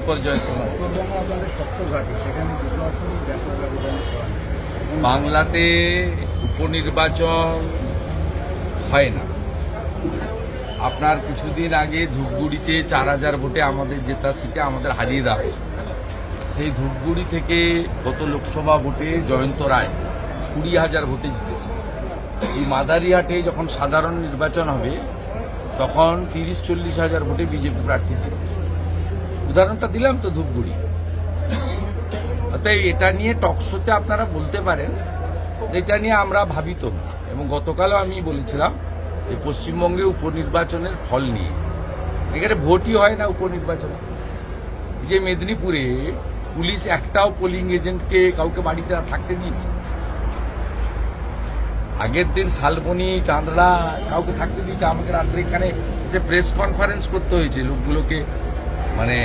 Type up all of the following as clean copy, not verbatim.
বিপর্যয়। বাংলাতে উপনির্বাচন হয় না। আপনার কিছুদিন আগে ধূপগুড়িতে 4000 ভোটে আমাদের জেতা সিটে আমাদের হারিয়ে দেওয়া হয়েছে। সেই ধূপগুড়ি থেকে গত লোকসভা ভোটে জয়ন্ত রায় 20,000 ভোটে জিতেছে। এই মাদারিহাটে যখন সাধারণ নির্বাচন হবে তখন 30-40 হাজার ভোটে বিজেপি প্রার্থী জিতবে। উদাহরণটা দিলাম তো ধূপগুড়ি। অতএব এটা নিয়ে টকশোতে আপনারা বলতে পারেন, এটা নিয়ে আমরা ভাবিত না। এবং গতকালও আমি বলেছিলাম যে পশ্চিমবঙ্গে উপনির্বাচনের ফল নিয়ে এখানে ভোটই হয় না উপনির্বাচনে। যে মেদিনীপুরে পুলিশ একটাও পোলিং এজেন্টকে কাউকে বাড়িতে থাকতে দিয়েছে। আগের দিন শালবনী চাঁদড়া কাউকে থাকতে দিয়েছে। আমাকে রাত্রে এখানে এসে প্রেস কনফারেন্স করতে হয়েছে লোকগুলোকে, মানে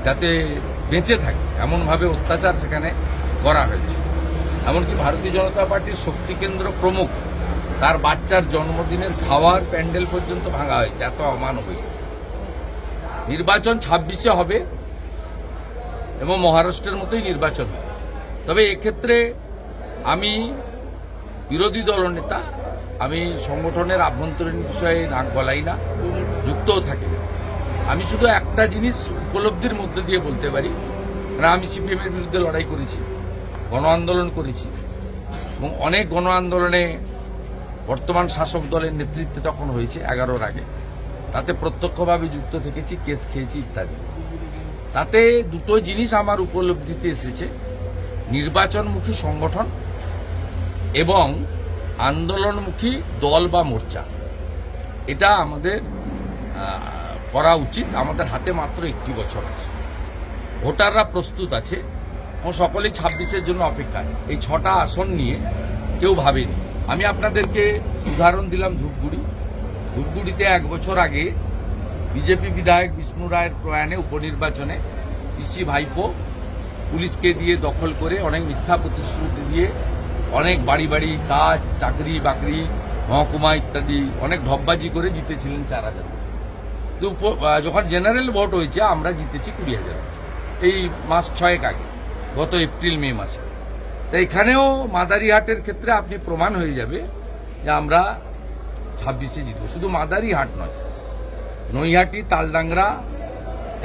যাতে বেঁচে থাকে এমনভাবে অত্যাচার সেখানে করা হয়েছে। এমনকি ভারতীয় জনতা পার্টির শক্তি কেন্দ্র প্রমুখ তার বাচ্চার জন্মদিনের খাওয়ার প্যান্ডেল পর্যন্ত ভাঙা হয়েছে। এত অমানবিক। নির্বাচন 26-এ হবে এবং মহারাষ্ট্রের মতোই নির্বাচন হবে। তবে এক্ষেত্রে আমি বিরোধী দলনেতা, আমি সংগঠনের আভ্যন্তরীণ বিষয়ে নাক গলাই না, যুক্তও থাকি না। আমি শুধু একটা জিনিস উপলব্ধির মধ্যে দিয়ে বলতে পারি, আমি সিপিএমের বিরুদ্ধে লড়াই করেছি, গণ আন্দোলন করেছি এবং অনেক গণ আন্দোলনে বর্তমান শাসক দলের নেতৃত্বে তখন হয়েছে 11-র আগে, তাতে প্রত্যক্ষভাবে যুক্ত থেকেছি, কেস খেয়েছি ইত্যাদি। তাতে দুটো জিনিস আমার উপলব্ধিতে এসেছে, নির্বাচনমুখী সংগঠন এবং আন্দোলনমুখী দল বা মোর্চা। এটা আমাদের করা উচিত। আমাদের হাতে মাত্র 1 বছর আছে, ভোটাররা প্রস্তুত আছে এবং সকলেই 26-এর জন্য অপেক্ষায়। এই 6টা আসন নিয়ে কেউ ভাবেনি। আমি আপনাদেরকে উদাহরণ দিলাম ধূপগুড়িতে 1 বছর আগে বিজেপি বিধায়ক বিষ্ণু রায়ের প্রয়াণে উপনির্বাচনে পিসি ভাইপো পুলিশকে দিয়ে দখল করে অনেক মিথ্যা প্রতিশ্রুতি দিয়ে অনেক বাড়ি বাড়ি কাজ, চাকরি বাকরি, মহকুমা ইত্যাদি অনেক ঢপবাজি করে জিতেছিলেন 4000। যখন জেনারেল ভোট হয়েছে আমরা জিতেছি 20,000, এই মাস 6 আগে, গত এপ্রিল-মে মাসে। তো এখানেও মাদারিহাটের ক্ষেত্রে আপনি প্রমাণ হয়ে যাবে যে আমরা 26-এ জিতব। শুধু মাদারিহাট নয়, নৈহাটি, তালডাংরা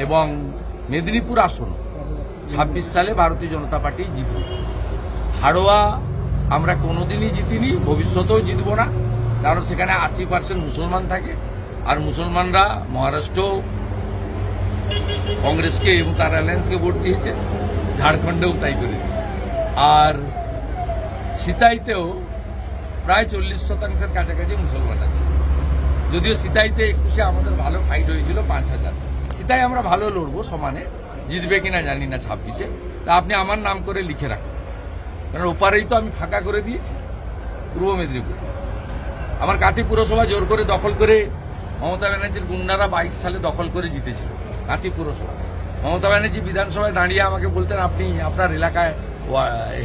এবং মেদিনীপুর আসন 26 সালে ভারতীয় জনতা পার্টি জিতবে। হাড়োয়া আমরা কোনোদিনই জিতিনি, ভবিষ্যতেও জিতব না, কারণ সেখানে 80% মুসলমান থাকে। আর মুসলমানরা মহারাষ্ট্র কংগ্রেসকে এবং তার অ্যালায়েন্সকে ভোট দিয়েছে, ঝাড়খণ্ডেও তাই করেছে। আর সিতাইতেও প্রায় 40% কাছাকাছি মুসলমান আছে। যদিও সিতাইতে 21-এ আমাদের ভালো ফাইট হয়েছিল 5000। সিতাই আমরা ভালো লড়বো, সমানে জিতবে কিনা জানি না 26-এ। তা আপনি আমার নাম করে লিখে রাখুন, কারণ ওপারেই তো আমি ফাঁকা করে দিয়েছি পূর্ব মেদিনীপুর। আমার কাঁথি পুরসভা জোর করে দখল করে মমতা ব্যানার্জির গুন্ডারা 22 সালে দখল করে জিতেছিল কাঁথি পুরসভা। মমতা ব্যানার্জি বিধানসভায় দাঁড়িয়ে আমাকে বলতেন আপনি আপনার এলাকায়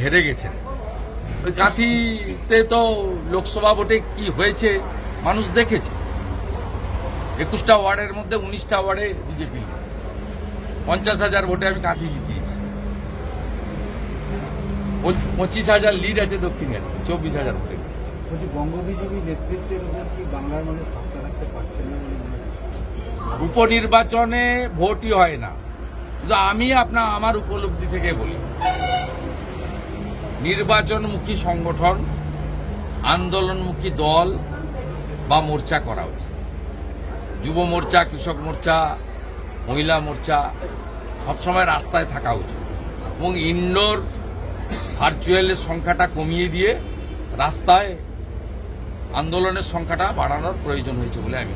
হেরে গেছেন। ওই কাঁথিতে তো লোকসভা ভোটে কি হয়েছে মানুষ দেখেছে। 21টা ওয়ার্ডের মধ্যে 19টা ওয়ার্ডে বিজেপি, 50,000 ভোটে আমি কাঁথি জিতিয়েছি। 25,000 লিড আছে দক্ষিণে, 24,000 ভোটে। বঙ্গবিজেপি নেতৃত্বের উপর কি বাংলার মানুষ আস্থা রাখতে পারছে না? উপনির্বাচনে ভোটই হয় না। কিন্তু আমি আমার উপলব্ধি থেকে বলি, নির্বাচনমুখী সংগঠন, আন্দোলনমুখী দল বা মোর্চা করা উচিত। যুব মোর্চা, কৃষক মোর্চা, মহিলা মোর্চা সবসময় রাস্তায় থাকা উচিত এবং ইনডোর ভার্চুয়ালের সংখ্যাটা কমিয়ে দিয়ে রাস্তায় আন্দোলনের সংখ্যাটা বাড়ানোর প্রয়োজন হয়েছে বলে আমি